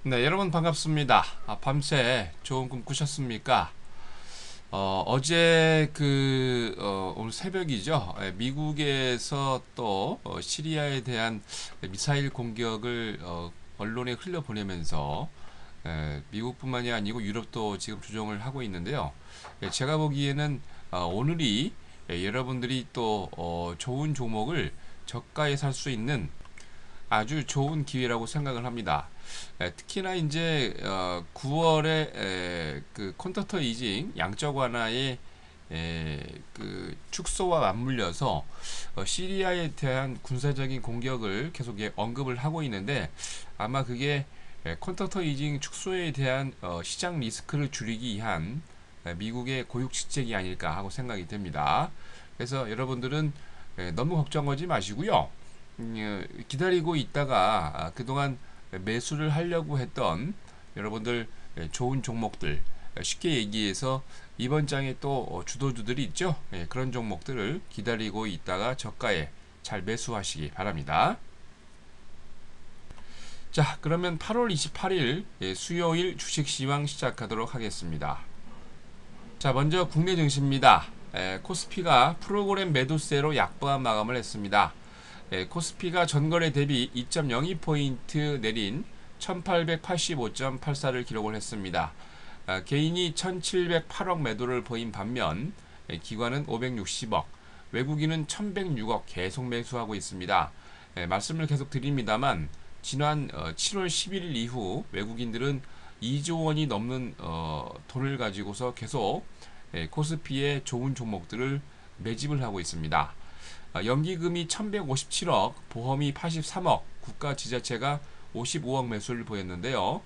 네, 여러분 반갑습니다. 밤새 좋은 꿈 꾸셨습니까? 어제 오늘 새벽이죠. 미국에서 또 시리아에 대한 미사일 공격을 언론에 흘려보내면서 미국뿐만이 아니고 유럽도 지금 조정을 하고 있는데요. 제가 보기에는 오늘이 여러분들이 또 좋은 종목을 저가에 살 수 있는 아주 좋은 기회라고 생각을 합니다. 특히나 이제 9월에 그 콘서터 이징 양적 완화의 그 축소와 맞물려서 시리아에 대한 군사적인 공격을 계속 언급을 하고 있는데 아마 그게 콘서터 이징 축소에 대한 시장 리스크를 줄이기 위한 미국의 고육지책이 아닐까 하고 생각이 됩니다. 그래서 여러분들은 너무 걱정하지 마시고요. 기다리고 있다가 그동안 매수를 하려고 했던 여러분들 좋은 종목들, 쉽게 얘기해서 이번 장에 또 주도주들이 있죠. 그런 종목들을 기다리고 있다가 저가에 잘 매수하시기 바랍니다. 자, 그러면 8월 28일 수요일 주식시황 시작하도록 하겠습니다. 자, 먼저 국내 증시입니다. 코스피가 프로그램 매도세로 약보합 마감을 했습니다. 코스피가 전거래 대비 2.02포인트 내린 1885.84를 기록을 했습니다. 개인이 1708억 매도를 보인 반면 기관은 560억, 외국인은 1106억 계속 매수하고 있습니다. 말씀을 계속 드립니다만 지난 7월 11일 이후 외국인들은 2조 원이 넘는 돈을 가지고서 계속 코스피의 좋은 종목들을 매집을 하고 있습니다. 연기금이 1157억, 보험이 83억, 국가 지자체가 55억 매수를 보였는데요.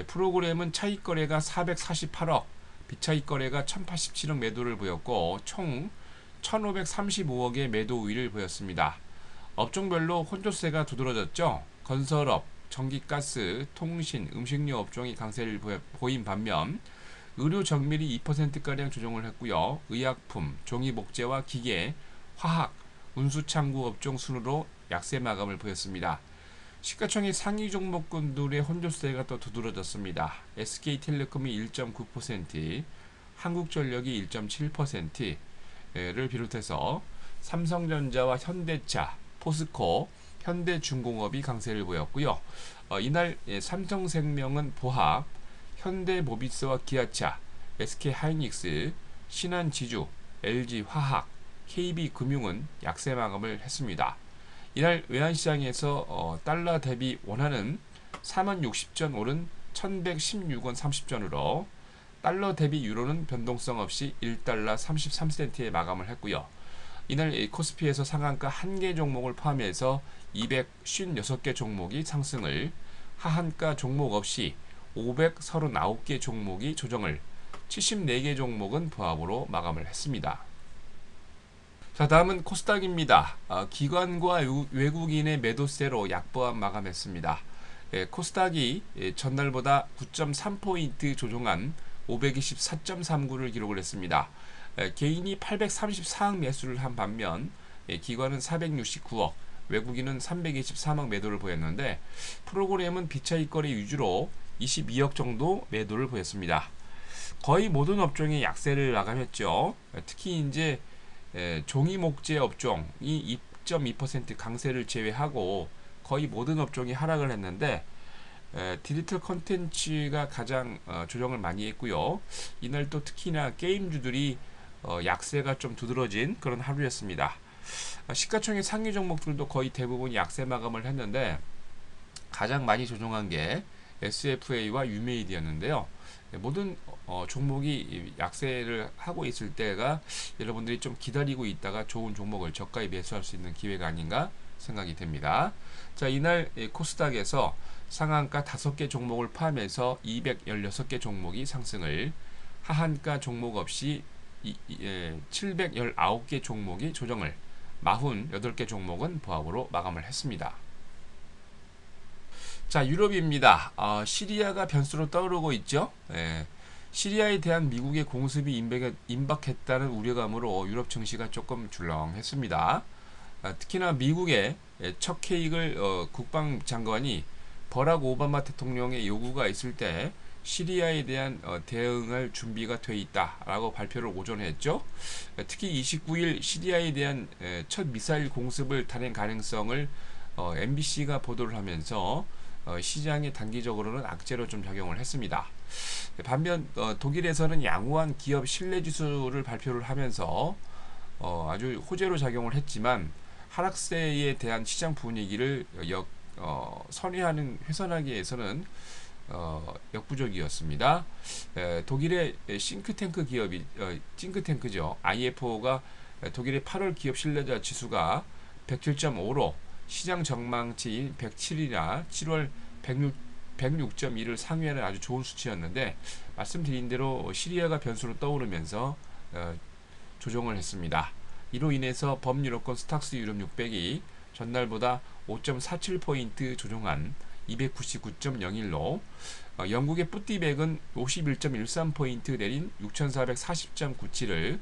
프로그램은 차익거래가 448억, 비차익거래가 1087억 매도를 보였고 총 1535억의 매도 우위를 보였습니다. 업종별로 혼조세가 두드러졌죠. 건설업, 전기가스, 통신, 음식료 업종이 강세를 보인 반면 의료 정밀이 2%가량 조정을 했고요. 의약품, 종이목재와 기계, 화학, 운수창구 업종 순으로 약세 마감을 보였습니다. 시가총액 상위 종목군들의 혼조세가 또 두드러졌습니다. SK텔레콤이 1.9%, 한국전력이 1.7%를 비롯해서 삼성전자와 현대차, 포스코, 현대중공업이 강세를 보였고요. 이날 삼성생명은 보합, 현대모비스와 기아차, SK하이닉스, 신한지주, LG화학, KB금융은 약세 마감을 했습니다. 이날 외환시장에서 달러 대비 원화는 4만60전 오른 1116원 30전으로 달러 대비 유로는 변동성 없이 1달러 33센트에 마감을 했고요. 이날 코스피에서 상한가 1개 종목을 포함해서 256개 종목이 상승을, 하한가 종목 없이 539개 종목이 조정을, 74개 종목은 부합으로 마감을 했습니다. 자, 다음은 코스닥입니다. 기관과 외국인의 매도세로 약보합 마감했습니다. 코스닥이 전날보다 9.3포인트 조정한 524.39를 기록을 했습니다. 개인이 834억 매수를 한 반면 기관은 469억, 외국인은 323억 매도를 보였는데 프로그램은 비차익거래 위주로 22억 정도 매도를 보였습니다. 거의 모든 업종이 약세를 마감했죠. 특히 이제 종이 목재 업종이 2.2% 강세를 제외하고 거의 모든 업종이 하락을 했는데 디지털 콘텐츠가 가장 조정을 많이 했고요. 이날 또 특히나 게임주들이 약세가 좀 두드러진 그런 하루였습니다. 시가총액 상위 종목들도 거의 대부분 약세 마감을 했는데 가장 많이 조정한 게 SFA와 유메이드였는데요. 모든 종목이 약세를 하고 있을 때가 여러분들이 좀 기다리고 있다가 좋은 종목을 저가에 매수할 수 있는 기회가 아닌가 생각이 됩니다. 자, 이날 코스닥에서 상한가 5개 종목을 포함해서 216개 종목이 상승을, 하한가 종목 없이 719개 종목이 조정을, 48개 종목은 보합으로 마감을 했습니다. 자, 유럽입니다. 시리아가 변수로 떠오르고 있죠. 시리아에 대한 미국의 공습이 임박했다는 우려감으로 유럽 증시가 조금 줄렁했습니다. 특히나 미국의 첫 케이크를 국방장관이 버락 오바마 대통령의 요구가 있을 때 시리아에 대한 대응할 준비가 돼 있다라고 발표를 오전에 했죠. 특히 29일 시리아에 대한 첫 미사일 공습을 단행 가능성을 MBC가 보도를 하면서 시장에 단기적으로는 악재로 좀 작용을 했습니다. 반면 독일에서는 양호한 기업 신뢰지수를 발표를 하면서 아주 호재로 작용을 했지만 하락세에 대한 시장 분위기를 선회하는 훼손하기 위해서는 역부족이었습니다. 독일의 싱크탱크 기업이 싱크탱크죠. IFO가 독일의 8월 기업 신뢰자 지수가 107.5로 시장 전망치인 107이나 7월 106.1을 상회하는 아주 좋은 수치였는데 말씀드린 대로 시리아가 변수로 떠오르면서 조정을 했습니다. 이로 인해서 범유럽권 스탁스 유럽 600이 전날보다 5.47포인트 조정한 299.01로 영국의 뿌띠백은 51.13포인트 내린 6440.97을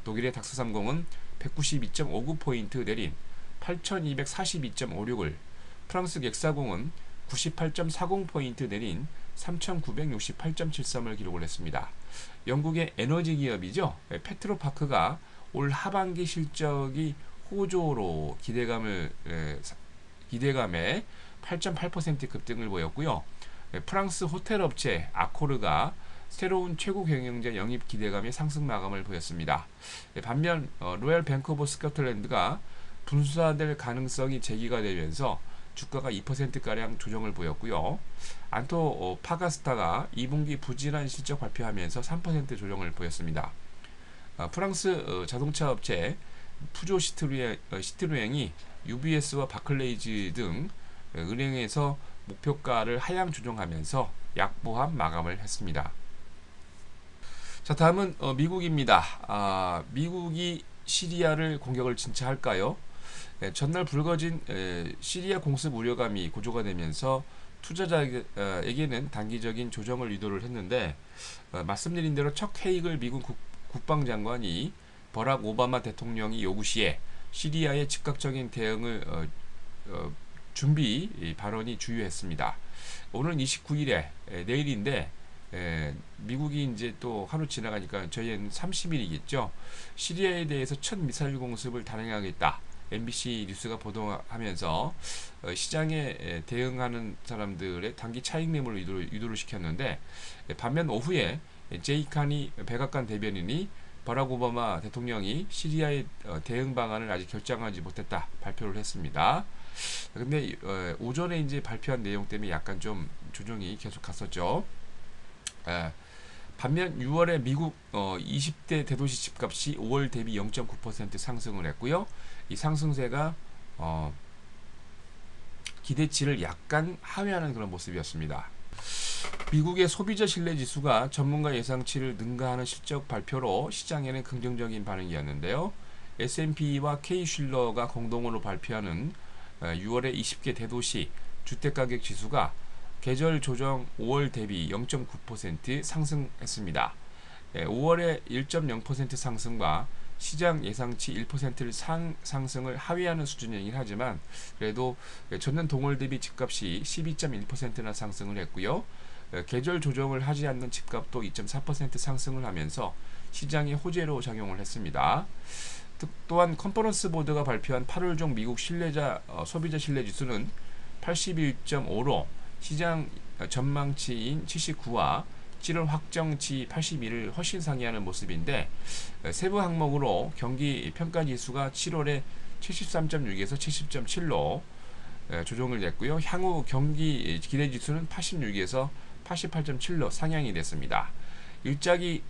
독일의 닥스30은 192.59포인트 내린 8242.56을 프랑스 객사공은 98.40포인트 내린 3968.73을 기록을 했습니다. 영국의 에너지 기업이죠. 페트로파크가 올 하반기 실적이 호조로 기대감에 8.8% 급등을 보였고요. 프랑스 호텔 업체 아코르가 새로운 최고 경영자 영입 기대감에 상승 마감을 보였습니다. 반면 로얄 뱅크 오브 스코틀랜드가 분수화될 가능성이 제기가 되면서 주가가 2%가량 조정을 보였고요. 안토파가스타가 2분기 부진한 실적 발표하면서 3% 조정을 보였습니다. 프랑스 자동차 업체 푸조 시트루eng이 UBS와 바클레이즈 등 은행에서 목표가를 하향 조정하면서 약보합 마감을 했습니다. 자, 다음은 미국입니다. 미국이 시리아를 공격을 진짜 할까요? 전날 불거진 시리아 공습 우려감이 고조가 되면서 투자자에게는 단기적인 조정을 유도를 했는데 말씀드린 대로 척 헤이글 미국 국방장관이 버락 오바마 대통령이 요구 시에 시리아의 즉각적인 대응을 준비 발언이 주요했습니다. 오늘 29일에 내일인데 미국이 이제 또 하루 지나가니까 저희는 30일이겠죠. 시리아에 대해서 첫 미사일 공습을 단행하겠다. MBC 뉴스가 보도하면서 시장에 대응하는 사람들의 단기 차익 매물을 유도를 시켰는데 반면 오후에 제이 칸이 백악관 대변인이 버락 오바마 대통령이 시리아의 대응 방안을 아직 결정하지 못했다 발표를 했습니다. 근데 오전에 이제 발표한 내용 때문에 약간 좀 조정이 계속 갔었죠. 반면 6월에 미국 20대 대도시 집값이 5월 대비 0.9% 상승을 했고요. 이 상승세가 기대치를 약간 하회하는 그런 모습이었습니다. 미국의 소비자 신뢰 지수가 전문가 예상치를 능가하는 실적 발표로 시장에는 긍정적인 반응이었는데요. S&P와 K-슐러가 공동으로 발표하는 6월의 20개 대도시 주택가격 지수가 계절 조정 5월 대비 0.9% 상승했습니다. 5월의 1.0% 상승과 시장 예상치 1%를 상승을 하회하는 수준이긴 하지만 그래도 전년 동월 대비 집값이 12.1%나 상승을 했고요. 계절 조정을 하지 않는 집값도 2.4% 상승을 하면서 시장의 호재로 작용을 했습니다. 또한 컨퍼런스 보드가 발표한 8월 중 미국 소비자 신뢰 지수는 81.5로 시장 전망치인 79와 7월 확정치 81을 훨씬 상회하는 모습인데 세부 항목으로 경기 평가 지수가 7월에 73.6에서 70.7로 조정을 냈고요. 향후 경기 기대 지수는 86에서 88.7로 상향이 됐습니다.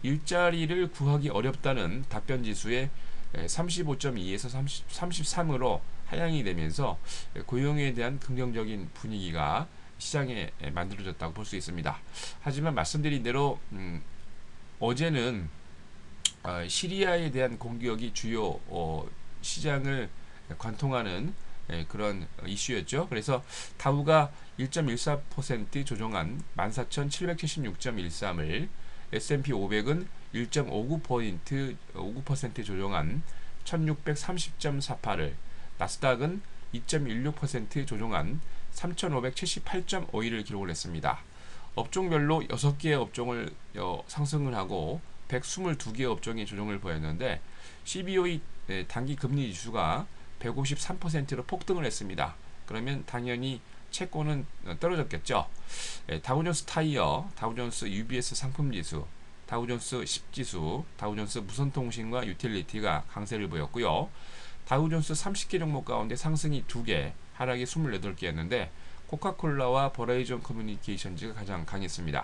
일자리를 구하기 어렵다는 답변 지수에 35.2에서 33으로 하향이 되면서 고용에 대한 긍정적인 분위기가 시장에 만들어졌다고 볼 수 있습니다. 하지만 말씀드린 대로 어제는 시리아에 대한 공격이 주요 시장을 관통하는 그런 이슈였죠. 그래서 다우가 1.14% 조정한 14,776.13을 S&P 500은 1.59% 조정한 1630.48을 나스닥은 2.16% 조정한 3,578.51을 기록을 했습니다. 업종별로 6개의 업종을 상승을 하고 122개의 업종이 조정을 보였는데 CBOE 단기 금리 지수가 153%로 폭등을 했습니다. 그러면 당연히 채권은 떨어졌겠죠. 다우존스 타이어, 다우존스 UBS 상품지수, 다우존스 10지수, 다우존스 무선통신과 유틸리티가 강세를 보였고요. 다우존스 30개 종목 가운데 상승이 2개, 하락이 28개였는데 코카콜라와 버라이전 커뮤니케이션즈가 가장 강했습니다.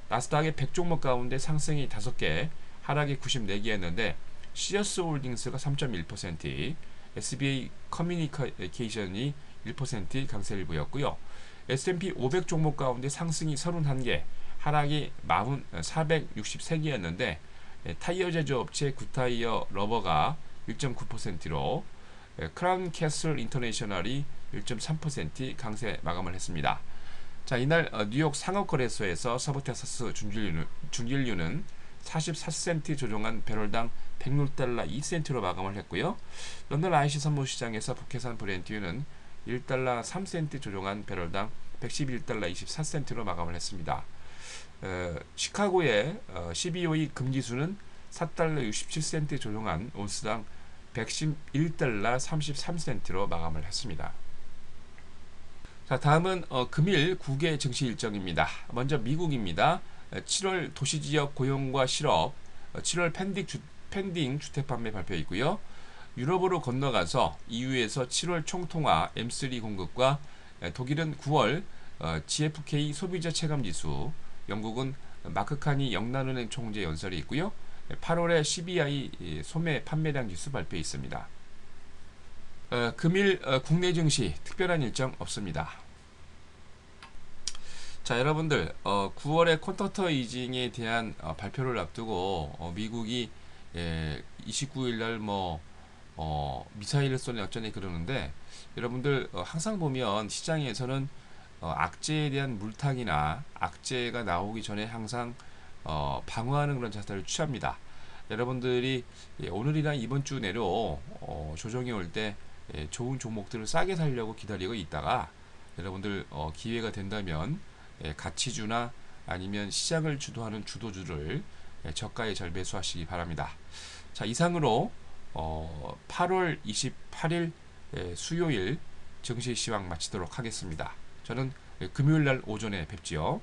나스닥의 100 종목 가운데 상승이 5개, 하락이 94개였는데 시어스 홀딩스가 3.1%, SBA 커뮤니케이션이 1% 강세를 보였고요. S&P 500 종목 가운데 상승이 31개, 하락이 463개였는데 타이어 제조업체 구타이어 러버가 1.9%로 크라운 캐슬 인터내셔널이 1.3% 강세 마감을 했습니다. 자, 이날 뉴욕 상업거래소에서 서브텍사스 중진류는 44센트 조정한 배럴당 106달러 2센트로 마감을 했고요. 런던 IC 선물시장에서 북해산 브렌트유는 1달러 3센트 조정한 배럴당 111달러 24센트로 마감을 했습니다. 시카고의 CBOE 금지수는 4달러 67센트 조정한 온스당 111달러 33센트로 마감을 했습니다. 자, 다음은 금일 9개 증시 일정입니다. 먼저 미국입니다. 7월 도시지역 고용과 실업, 7월 펜딩 주택 판매 발표 있고요. 유럽으로 건너가서 EU에서 7월 총통화 M3 공급과 독일은 9월 GfK 소비자 체감지수, 영국은 마크카니 영란은행 총재 연설이 있고요. 8월에 CBI 소매 판매량 지수 발표 있습니다. 금일 국내 증시 특별한 일정 없습니다. 자, 여러분들 9월에 퀀터터 이징에 대한 발표를 앞두고 미국이 29일날 미사일을 쏘네 어쩌네 그러는데, 여러분들 항상 보면 시장에서는 악재에 대한 물타기나 악재가 나오기 전에 항상 방어하는 그런 자세를 취합니다. 여러분들이 오늘이나 이번 주 내로 조정이 올 때 좋은 종목들을 싸게 살려고 기다리고 있다가 여러분들 기회가 된다면 가치주나 아니면 시장을 주도하는 주도주를 저가에 잘 매수하시기 바랍니다. 자, 이상으로 8월 28일 수요일 증시 시황 마치도록 하겠습니다. 저는 금요일날 오전에 뵙지요.